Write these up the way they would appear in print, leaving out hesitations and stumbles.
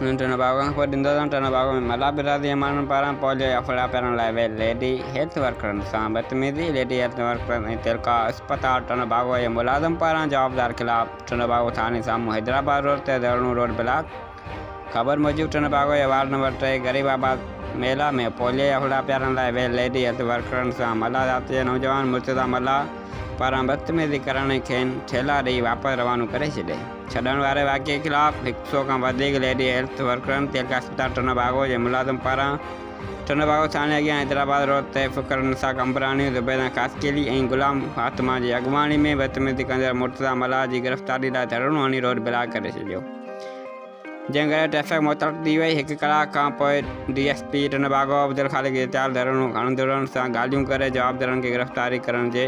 टनबागो खां पोइ ॾींदो अथऊं। टनबागो में मला बिरादरीअ माण्हुनि पारां पोलियो या फड़ा पहिरण लाइ वियल लेडी हेल्थ वर्करनि सां बदतमीज़ी। लेडी हेल्थ वर्करनि ऐं तिलका अस्पताल टनबागो जे मुलाज़िम पारां जवाबदार ख़िलाफ़ टनबागो थाने साम्हूं हैदराबाद रोड ते धरणो रोड ब्लॉक। ख़बर मूजिब टनबागो जे वार्ड नंबर 3 गरीबाबाद मेला में पोलियो या फड़ा पहिरण लाइ वियल लेडी हेल्थ वर्करनि सां मला जाति जे नौजवान मुर्तज़ा मला पारां बदतमीज़ी करण खेनि ठेला ॾेई वापसि रवानो करे छॾे। छॾण वारे वाक़िए ख़िलाफ़ 100 खां वधीक लेडी हेल्थ वर्करनि तिलका अस्पताल टनबागो जे मुलाज़िम पारां टनबागो थाने अॻियां हैदराबाद रोड ते फ़ुकर निसा कंबरानी, ज़ुबैदा कासकेली ऐं गुलाम फातिमा जी अॻुवाणी में बदतमीज़ी कंदड़ मुर्तज़ा मला जी गिरफ़्तारी लाइ धरणो हणी रोड ब्लॉक करे छॾियो। जंहिं करे ट्रैफ़िक मुअतल थी वई। 1 कलाक खां पोइ DSP टनबागो अब्दुल ख़ालिक इत्याल धरणो खणंदड़नि सां ॻाल्हियूं करे जवाबदारनि खे गिरफ़्तारी करण जे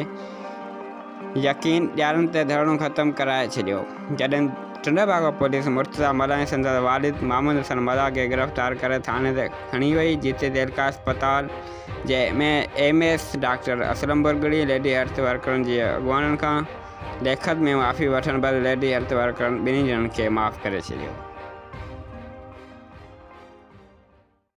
यकीन ॾियारण ते धरणो ख़त्म कराए छॾियो। जॾहिं टनबागो पुलिस मुर्तज़ा मला ऐं संदसि वालिद मोहम्मद हसन मला खे गिरफ़्तार करे थाने ते खणी वई, जिते तिलका अस्पताल जे MS doctor Aslam Burgari lady health वर्करनि जी अॻुवाणनि खां लिखत में माफ़ी वठण बदिरां लेडी हेल्थ वर्करनि ॿिन्ही ॼणनि खे माफ़ करे छॾियो।